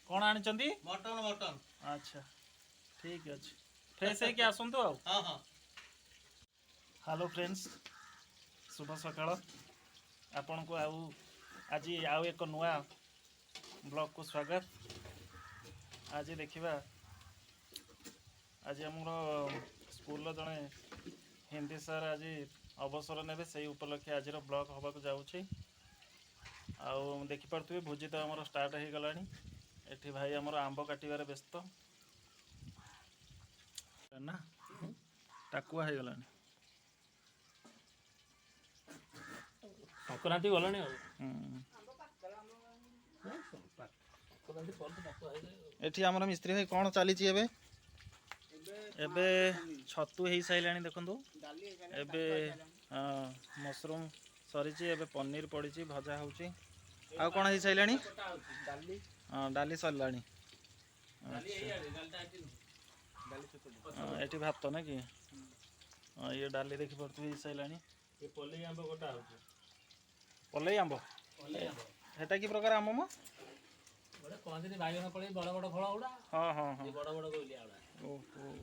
कौन आनी mutton mutton. अच्छा ठीक अच्छे फ्रेश है कि आसतु आ हाँ हाँ हेलो फ्रेंड्स शुभ सकाळ आपण को आज आउ एक नुआ ब्लॉग को स्वागत। आज देखिबा आज हमर स्कूल जड़े हिंदी सर आज अवसर ने से उपलक्षे आज ब्लॉग हवा जाऊँगी। आउ देखिपे भोजी तो आमर स्टार्ट हो गला। एठी भाई आमर आंब काटिबार व्यस्त ना टाकुआ हो गला संक्रांति गलानी एठी आमर मिस्त्री भाई कौन चली एबे छतु हो सारे देखु एबे मशरूम सरी एबे पनीर पड़ी भजा हो कौन हो सारे हाँ डाली सरला ये भात ना कि ये डाली देखी पड़ती हो सारे पलई आंब गोटा पलई आंब हेटा कि प्रकार आंब मो कहते बैगन पलई बड़ बड़ फल गुड़ा। हाँ हाँ हाँ बड़ बड़ गोलिया गुड़ा। ओहो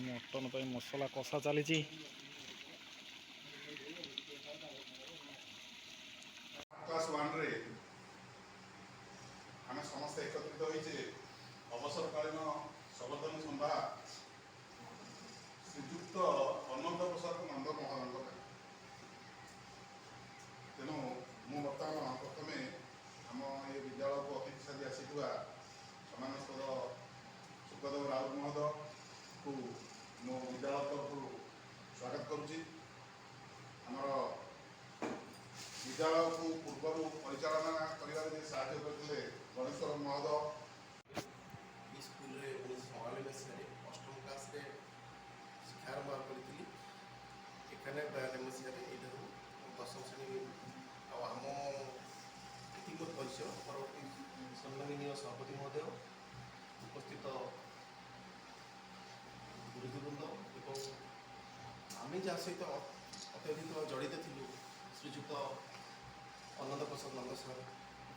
मटन पे मसला कषा चली क्लास 1 रे आम समस्त एकत्रित होइछे अवसरकालीन संवर्धन सभा श्रीयुक्त अनंत प्रसाद नंद महाराज तेणु मु बर्तमान प्रथमे आम ये विद्यालय को अतिथि साथी आसीथिबा सम्मानस्पद सुखदेव राउत महोदय को मो विद्यालय तरफ स्वागत करुच्ची। आमर विद्यालय को पूर्व परिचालना कर साहय करते गणेश्वर महोदय स्कूल 1999 मसीह अष्टम क्लास शिक्षा आरंभ करी एखाने 92 मसीह दशम श्रेणी आम ये परिचय परवर्ती सम्माननीय सभापति महोदय उपस्थित गुरुजवृंद और आम जहाँ सहित अत्यधिक जड़ित थी श्रीजुक्त अनंत प्रसाद नंद सर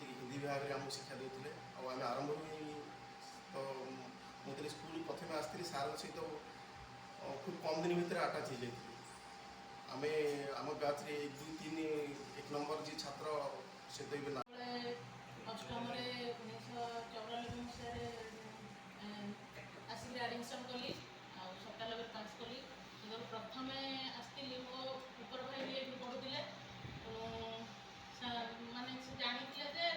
हिंदी विभाग में आमको शिक्षा देते आम आरंभ तो मुझे स्कूल प्रथम आसती सार सहित खूब कम दिन भितर आटाच हो जाती आम आम बैच 1 2 3 1 नंबर जी छात्र से तो अष्टम 1994 मसीह आसिक एडमिशन कली सतानबे पास कली प्रथम आसती मो उपर भाई भी ये पढ़ुले माने से जानी जे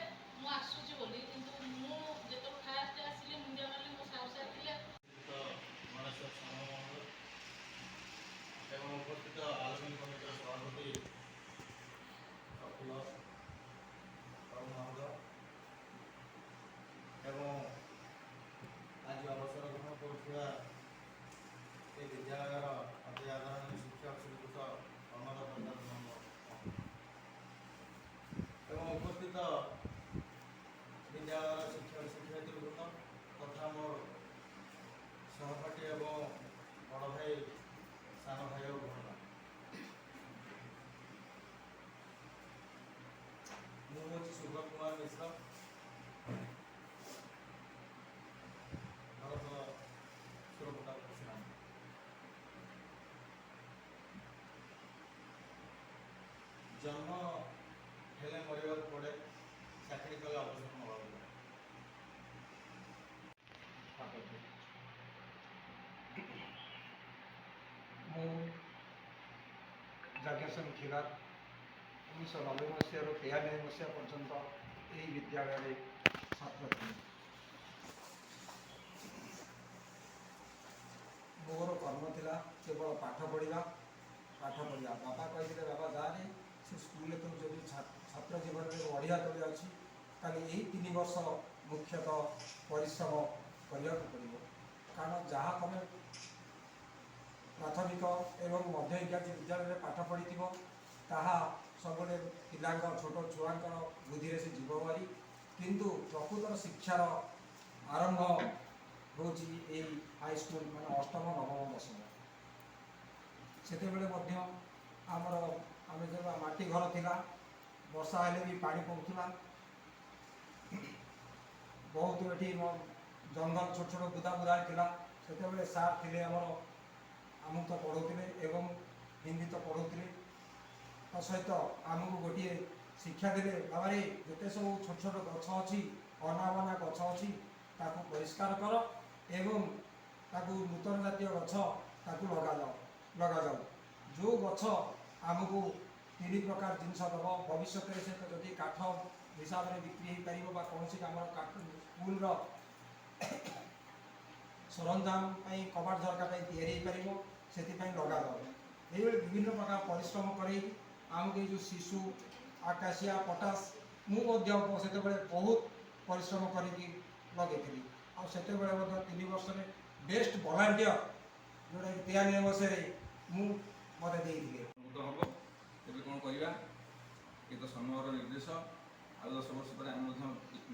मु आसुची बोली किंतु मु जेतो फास्ट आसिले मुंडिया मारले मो साहस आथिले तो गणेश्वर सामल एवं उपस्थित आलोचना कमिटर सभापति अखिल महोदय एवं आज अवसर ग्रहण करुवा विद्यालय अति आदरणीय शिक्षक श्रीयुक्त अनंत प्रसाद नंद एवं उपस्थित विद्यालय शिक्षक शिक्षयित्री वृंद तथा मोर सहपाठी एवं बड़ भाई सान भाई और भणा मुझे सुब्रत कुमार मिश्र भारत सुरपटा ଏଜୁକେସନ୍ ଥିଲା 1990 ମସିହାରୁ 93 ମସିହା ପର୍ଯ୍ୟନ୍ତ ଏହି ବିଦ୍ୟାଳୟରେ ଛାତ୍ର ଥିଲେ। ମୋର କର୍ମ ଥିଲା କେବଳ ପାଠ ପଢ଼ିବା। ବାପା କହିଥିଲେ ବାବା ଯାଆରେ ସେ ସ୍କୁଲରେ ତୁ ଯଦି ଛାତ୍ର ଜୀବନରେ ବଢ଼ିଆ ତଳେ ଅଛି ତାହେଲେ ଏହି 3 ବର୍ଷ ମୁଖ୍ୟତଃ ପରିଶ୍ରମ କରିବାକୁ ପଡ଼ିବ, କାରଣ ଯାହା ତମେ ପ୍ରାଥମିକ ଏବଂ ମଧ୍ୟ ଇଂରାଜୀ ବିଦ୍ୟାଳୟରେ ପାଠ ପଢ଼ିଥିବ ତାହା ସବୁବେଳେ ପିଲାଙ୍କ ଛୋଟ ଛୁଆଙ୍କର ବୁଦ୍ଧିରେ ସେ ଯିବ ଭାରି, କିନ୍ତୁ ପ୍ରକୃତର ଶିକ୍ଷାର ଆରମ୍ଭ ହେଉଛି ଏଇ ହାଇସ୍କୁଲ ମାନେ ଅଷ୍ଟମ ନବମ ଦଶମ। ସେତେବେଳେ ମଧ୍ୟ ଆମେ ଯେଉଁ ମାଟି ଘର ଥିଲା, ବର୍ଷା ହେଲେ ବି ପାଣି ପଡ଼ୁଥିଲା। ବହୁତ ଏଠି ଜଙ୍ଗଲ ଛୋଟ ଛୋଟ ବୁଦା ଥିଲା। ସେତେବେଳେ ସାର୍ ଥିଲେ ଆମର, ଆମକୁ ତ ପଢ଼ଉଥିଲେ ଏବଂ ହିନ୍ଦୀ ତ ପଢ଼ଉଥିଲେ। ତା ସହିତ ଆମକୁ ଗୋଟିଏ ଶିକ୍ଷା ଦେଲେ, ବାବାରେ ଯେତେ ସବୁ ଛୋଟ ଛୋଟ ଗଛ ଅଛି, ଅନାବନା ଗଛ ଅଛି, ତାକୁ ପରିଷ୍କାର କର ଏବଂ ତାକୁ ନୂତନ ଜାତୀୟ ଗଛ ତାକୁ ଲଗାଯାଉ। ଯେଉଁ ଗଛ ଆମକୁ 3 ପ୍ରକାର ଜିନିଷ ଦେବ, ଭବିଷ୍ୟତରେ ସେ ଯଦି କାଠ ହିସାବରେ ବିକ୍ରି ହେଇପାରିବ ବା କୌଣସି ଆମର ସ୍କୁଲର ସରଞ୍ଜାମ ପାଇଁ କବାଟ ଝରକା ପାଇଁ ତିଆରି ହେଇପାରିବ, ସେଥିପାଇଁ ଲଗାଯାଉ। ଏଇଭଳି ବିଭିନ୍ନ ପ୍ରକାର ପରିଶ୍ରମ କରି ଆମକୁ ଏଇ ଯେଉଁ ଶିଶୁ, ଆକାଶିଆ, ପଟାସ ମୁଁ ମଧ୍ୟ ସେତେବେଳେ ବହୁତ ପରିଶ୍ରମ କରିକି ଲଗେଇଥିଲି। ଆଉ ସେତେବେଳେ ମଧ୍ୟ 3 ବର୍ଷରେ ବେଷ୍ଟ ଭଲାଣ୍ଟିୟର ଯେଉଁଟାକି 93 ମସିହାରେ ମୋତେ ଦେଇଥିଲେ। ହେବ ଏବେ କ'ଣ କରିବା, ଏ ତ ସମୟର ନିର୍ଦ୍ଦେଶ। ଆଉ 10 ବର୍ଷ ପରେ ଆମେ ମଧ୍ୟ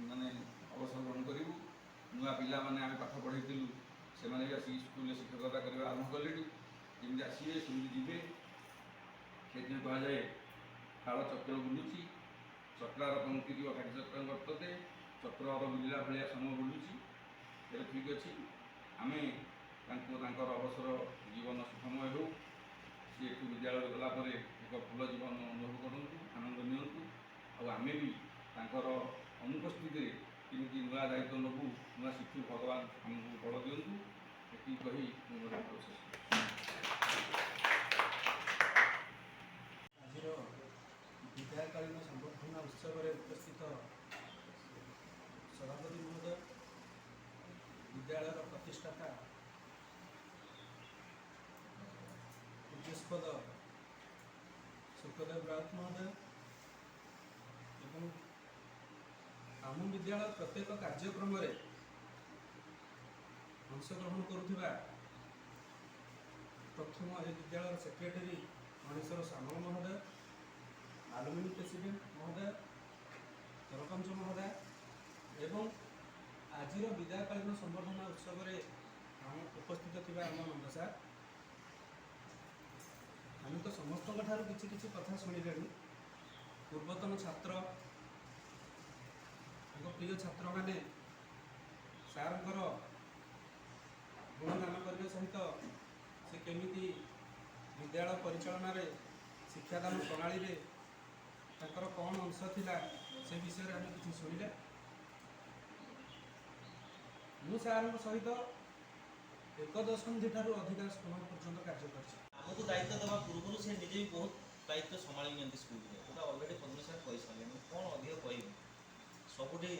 ମାନେ ଅବସର ଗ୍ରହଣ କରିବୁ। ନୂଆ ପିଲାମାନେ ଆମେ ପାଠ ପଢ଼େଇଥିଲୁ, ସେମାନେ ବି ଆସିକି ସ୍କୁଲରେ ଶିକ୍ଷକତା କରିବା ଆରମ୍ଭ କଲେଣି। ଯେମିତି ଆସିବେ ସେମିତି ଯିବେ। ସେଥିପାଇଁ କୁହାଯାଏ କାଳ ଚକ୍ର ବୁଲୁଛି, ଚକ୍ରାର ପଙ୍କ୍ତି ଅକାଠି ଚକ୍ର ବର୍ତ୍ତତେ, ଚକ୍ରର ବୁଲିଲା ଭଳିଆ ସମୟ ବୁଲୁଛି। ତେବେ ଠିକ୍ ଅଛି, ଆମେ ତାଙ୍କର ଅବସର ଜୀବନ ସୁଖମୟ ହେଉ। ସେ ଏଠୁ ବିଦ୍ୟାଳୟ ଗଲା ପରେ ଏକ ଭଲ ଜୀବନ ଅନୁଭବ କରନ୍ତୁ, ଆନନ୍ଦ ନିଅନ୍ତୁ। ଆଉ ଆମେ ବି ତାଙ୍କର ଅନୁପସ୍ଥିତିରେ କେମିତି ନୂଆ ଦାୟିତ୍ୱ ନେବୁ, ନୂଆ ଶିକ୍ଷୁ, ଭଗବାନ ଆମକୁ ବଳ ଦିଅନ୍ତୁ। ଏତିକି କହି ମୁଁ ମୋର ପ୍ରୋସେସ୍। ଆଜିର ବିଦାୟକାଳୀନ ସମ୍ବର୍ଦ୍ଧନା ଉତ୍ସବରେ ଉପସ୍ଥିତ ସଭାପତି ମହୋଦୟ, ବିଦ୍ୟାଳୟର ପ୍ରତିଷ୍ଠାତା ପୂଜ୍ୟସ୍ପଦ ସୁଖଦେବ ରାଉତ ମହୋଦୟ ଏବଂ ଆମ ବିଦ୍ୟାଳୟ ପ୍ରତ୍ୟେକ କାର୍ଯ୍ୟକ୍ରମରେ ଅଂଶଗ୍ରହଣ କରୁଥିବା ପ୍ରଥମ ଏ ବିଦ୍ୟାଳୟର ସେକ୍ରେଟାରୀ ମଣିଶ୍ୱର ସାମଲ ମହୋଦୟ, ଆଲୁମିନି ପ୍ରେସିଡେଣ୍ଟ ମହୋଦୟ, ସରପଞ୍ଚ ମହୋଦୟ ଏବଂ ଆଜିର ବିଦାୟକାଳୀନ ସମ୍ବର୍ଦ୍ଧନା ଉତ୍ସବରେ ଉପସ୍ଥିତ ଥିବା ଆମ ନନ୍ଦ ସାର୍, ଆମେ ତ ସମସ୍ତଙ୍କ ଠାରୁ କିଛି କିଛି କଥା ଶୁଣିଲେଣି। ପୂର୍ବତନ ଛାତ୍ର, ତାଙ୍କ ପ୍ରିୟ ଛାତ୍ରମାନେ ସାର୍ଙ୍କର ଗୁଣଗାନ କରିବା ସହିତ ସେ କେମିତି ବିଦ୍ୟାଳୟ ପରିଚାଳନାରେ, ଶିକ୍ଷାଦାନ ପ୍ରଣାଳୀରେ ତାଙ୍କର କ'ଣ ଅଂଶ ଥିଲା ସେ ବିଷୟରେ ଆମେ କିଛି ଶୁଣିଲେ। ମୁଁ ସାର୍ଙ୍କ ସହିତ 1 ଦଶନ୍ଧି ଠାରୁ ଅଧିକା ସମୟ ପର୍ଯ୍ୟନ୍ତ କାର୍ଯ୍ୟ କରିଛି। ଆମକୁ ଦାୟିତ୍ୱ ଦେବା ପୂର୍ବରୁ ସେ ନିଜେ ବି ବହୁତ ଦାୟିତ୍ୱ ସମ୍ଭାଳି ନିଅନ୍ତି ସ୍କୁଲରେ। ଏଇଟା ଅଲରେଡ଼ି ପଦ୍ମ ସାର୍ କହିସାରିଲେଣି, କ'ଣ ଅଧିକ କହିବି। ସବୁଠି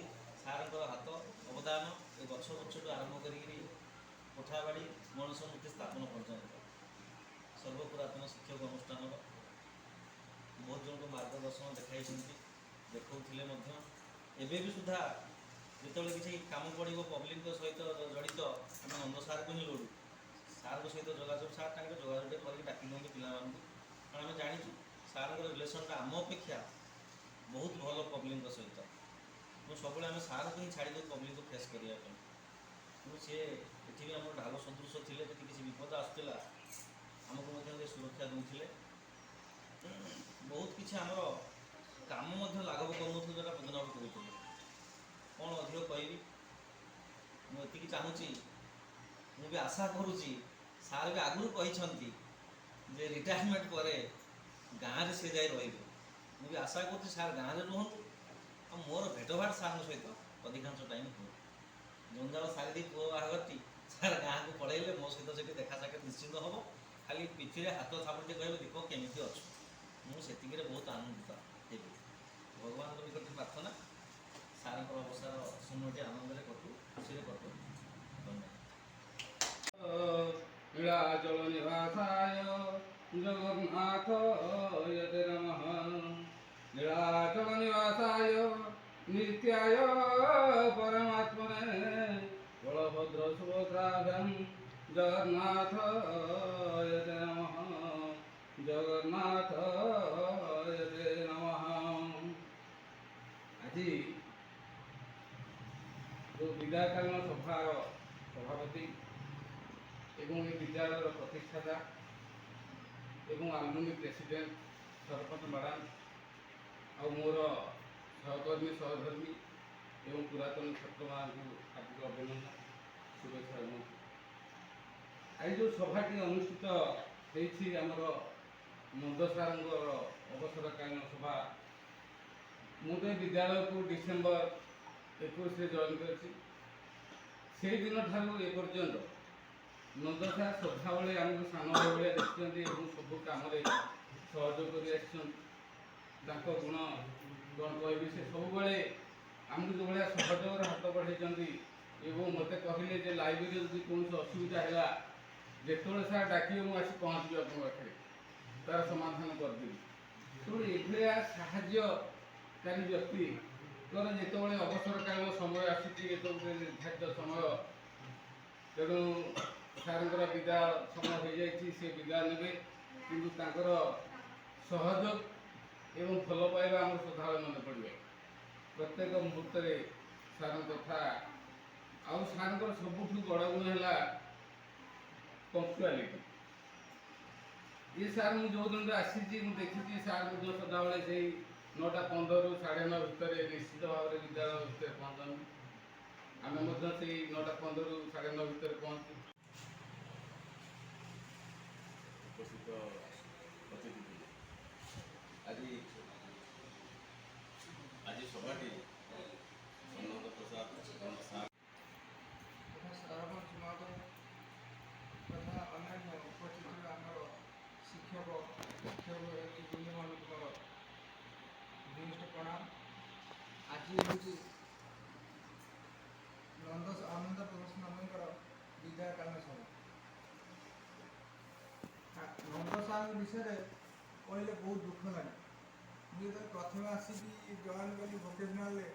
ସାର୍ଙ୍କର ହାତ ଅବଦାନ, ଏ ଗଛ ବୃଛଠୁ ଆରମ୍ଭ କରିକିରି କୋଠାବାଡ଼ି ମଣିଷ ମୂର୍ତ୍ତି ସ୍ଥାପନ ପର୍ଯ୍ୟନ୍ତ ସର୍ବପୁରାତନ ଶିକ୍ଷକ ଅନୁଷ୍ଠାନର ବହୁତ ଜଣଙ୍କୁ ମାର୍ଗଦର୍ଶନ ଦେଖାଇଛନ୍ତି, ଦେଖାଉଥିଲେ ମଧ୍ୟ। ଏବେ ବି ସୁଦ୍ଧା ଯେତେବେଳେ କିଛି କାମ ପଡ଼ିବ ପବ୍ଲିକଙ୍କ ସହିତ ଜଡ଼ିତ, ଆମେ ନନ୍ଦ ସାର୍କୁ ହିଁ ଲୋଡ଼ୁ। ସାର୍ଙ୍କ ସହିତ ଯୋଗାଯୋଗ, ସାର୍ ତାଙ୍କର ଯୋଗାଯୋଗ କରିକି ଡାକି ଦିଅନ୍ତି ପିଲାମାନଙ୍କୁ, କାରଣ ଆମେ ଜାଣିଛୁ ସାର୍ଙ୍କର ରିଲେସନ୍ଟା ଆମ ଅପେକ୍ଷା ବହୁତ ଭଲ ପବ୍ଲିକଙ୍କ ସହିତ। ମୁଁ ସବୁବେଳେ ଆମେ ସାର୍ଙ୍କୁ ହିଁ ଛାଡ଼ି ଦେଉ ପବ୍ଲିକକୁ ଫେସ୍ କରିବା ପାଇଁ। କିନ୍ତୁ ସିଏ ଏଠି ବି ଆମର ଢାଲ ସଦୃଶ ଥିଲେ, ଯଦି କିଛି ବିପଦ ଆସୁଥିଲା ଆମକୁ ମଧ୍ୟ ସେ ସୁରକ୍ଷା ଦେଉଥିଲେ। ବହୁତ କିଛି ଆମର କାମ ମଧ୍ୟ ଲାଘବ କରୁନଥିଲେ, ଯେଉଁଟା ପଦ୍ମନାଭ କହୁଥିଲେ। କ'ଣ ଅଧିକ କହିବି, ମୁଁ ଏତିକି ଚାହୁଁଛି, ମୁଁ ବି ଆଶା କରୁଛି, ସାର୍ ବି ଆଗରୁ କହିଛନ୍ତି ଯେ ରିଟାୟାରମେଣ୍ଟ ପରେ ଗାଁରେ ସେ ଯାଇ ରହିବେ। ମୁଁ ବି ଆଶା କରୁଛି ସାର୍ ଗାଁରେ ରୁହନ୍ତୁ, ଆଉ ମୋର ଭେଟଭାଟ ସାର୍ଙ୍କ ସହିତ ଅଧିକାଂଶ ଟାଇମ୍ ହୁଏ। ଜଞ୍ଜାଳ ସାରିଦେଇ ପୁଅ ବାହାଘରଟି ସାର୍ ଗାଁକୁ ପଳେଇଲେ ମୋ ସହିତ ସେଠି ଦେଖା ସାକ୍ଷାତ ନିଶ୍ଚିନ୍ତ ହେବ। ଖାଲି ପିଠିରେ ହାତ ଥାପୁଡ଼ିଟେ କହିବେ, ଦୀପକ କେମିତି ଅଛୁ। ମୁଁ ସେତିକିରେ ବହୁତ ଆନନ୍ଦିତ ହେବି। ଭଗବାନଙ୍କ ନିକଟରେ ପ୍ରାର୍ଥନା ସାରଙ୍କର ଅବସର ସମୟଟି ଆନନ୍ଦରେ କଟୁ, ଖୁସିରେ କଟୁ। ଧନ୍ୟବାଦ। ନୀଳାଚଳ ନିବାସାୟ ଜଗନ୍ନାଥାୟ ତେ ନମଃ। ନୀଳାଚଳ ନିବାସାୟ ନିତ୍ୟାୟ ପରମାତ୍ମନେ ବଳଭଦ୍ର ସୁଭଦ୍ରାଭ୍ୟାଂ ଜଗନ୍ନାଥାୟ ତେ ନମଃ। ଜଗନ୍ନାଥାୟ ତେ ନମଃ। ଆଜି ଯେଉଁ ବିଦାୟକାଳୀନ ସଭାର ସଭାପତି ଏବଂ ଏ ବିଦ୍ୟାଳୟର ପ୍ରତିଷ୍ଠାତା ଏବଂ ଆଲୁମିନି ପ୍ରେସିଡେଣ୍ଟ ସରପଞ୍ଚ ମ୍ୟାଡ଼ାମ ଆଉ ମୋର ସହକର୍ମୀ ସହଧର୍ମୀ ଏବଂ ପୁରାତନ ଛାତ୍ରମାନଙ୍କୁ ହାର୍ଦ୍ଦିକ ଅଭିନନ୍ଦନ, ଶୁଭେଚ୍ଛା ଜଣାଉଛି। ଆଜି ଯେଉଁ ସଭାଟି ଅନୁଷ୍ଠିତ ହେଇଛି ଆମର ନନ୍ଦ ସାରଙ୍କର ଅବସରକାଳୀନ ସଭା, ମୁଁ ତ ଏ ବିଦ୍ୟାଳୟକୁ ଡିସେମ୍ବର 21ରେ ଜଏନ୍ କରିଛି। ସେଇଦିନ ଠାରୁ ଏପର୍ଯ୍ୟନ୍ତ ନନ୍ଦ ସାର୍ ସଦାବେଳେ ଆମକୁ ସାନ ଭାଇ ଭଳିଆ ଦେଖିଛନ୍ତି ଏବଂ ସବୁ କାମରେ ସହଯୋଗ କରି ଆସିଛନ୍ତି। ତାଙ୍କ ଗୁଣ କ'ଣ କହିବି, ସେ ସବୁବେଳେ ଆମକୁ ଯେଉଁଭଳିଆ ସହଯୋଗର ହାତ ବଢ଼ାଇଛନ୍ତି ଏବଂ ମୋତେ କହିଲେ ଯେ ଲାଇବ୍ରେରୀରେ ଯଦି କୌଣସି ଅସୁବିଧା ହେଲା ଯେତେବେଳେ ସାର୍ ଡାକିବେ ମୁଁ ଆସି ପହଞ୍ଚିବି ଆପଣଙ୍କ ପାଖରେ, ତା'ର ସମାଧାନ କରିଦେବି। ତେଣୁ ଏଭଳିଆ ସାହାଯ୍ୟକାରୀ ବ୍ୟକ୍ତିଙ୍କର ଯେତେବେଳେ ଅବସରକାଳୀନ ସମୟ ଆସିଛି, ଯେତେବେଳେ ନିର୍ଦ୍ଧାରିତ ସମୟ, ତେଣୁ ସାର୍ଙ୍କର ବିଦାୟ ସମୟ ହୋଇଯାଇଛି, ସେ ବିଦାୟ ନେବେ, କିନ୍ତୁ ତାଙ୍କର ସହଯୋଗ ଏବଂ ଭଲ ପାଇବା ଆମର ସଦାବେଳେ ମନେ ପଡ଼ିବ। ପ୍ରତ୍ୟେକ ମୁହୂର୍ତ୍ତରେ ସାର୍ଙ୍କ କଥା, ଆଉ ସାର୍ଙ୍କର ସବୁଠୁ ବଡ଼ ଗୁଣ ହେଲା ପଙ୍କ୍ଚୁଆଲିଟି। ଏ ସାର୍ ମୁଁ ଯେଉଁ ଦିନଠୁ ଆସିଛି ମୁଁ ଦେଖିଛି ସାର୍ ମଧ୍ୟ ସଦାବେଳେ ସେଇ 9:15ରୁ 9:30 ଭିତରେ ନିଶ୍ଚିତ ଭାବରେ ବିଦ୍ୟାଳୟ ଭିତରେ ପହଞ୍ଚନ୍ତି। ଆମେ ମଧ୍ୟ ସେଇ 9:15ରୁ 9:30 ଭିତରେ ପହଞ୍ଚୁ। ଉପସ୍ଥିତ ଅତିଥି, ଆଜି ସଭାଟି ଅନନ୍ତ ପ୍ରସାଦ ସାର୍ ସରପଞ୍ଚ ମହୋଦୟ ତଥା ଅନ୍ୟାନ୍ୟ ଉପସ୍ଥିତ ଆମର ଶିକ୍ଷକ ବୃନ୍ଦମାନଙ୍କର ବିନିଷ୍ଟ ପ୍ରଣାମ। ଆଜି ହେଉଛି ଆନନ୍ଦ ପ୍ରଦର୍ଶନ ମାନଙ୍କର ବିଦାୟକାଳୀନ ସଭା। ନନ୍ଦ ସାର୍ଙ୍କ ବିଷୟରେ କହିଲେ ବହୁତ ଦୁଃଖ ଲାଗେ। ମୁଁ ଯେତେବେଳେ ପ୍ରଥମେ ଆସିକି ଜଏନ୍ କଲି ଭୋକେସନାଲରେ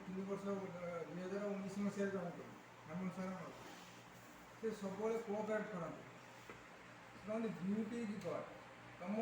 3 ବର୍ଷ 2019 ମସିହାରେ ଜଏନ୍ କଲି ହେମନ୍ତ ସାର୍। ସେ ସବୁବେଳେ କୋଅପରେଟ୍ କରନ୍ତି, ସେ କହନ୍ତି ବିୟୁଟି ଇଜ୍ ଗଡ୍। ତମ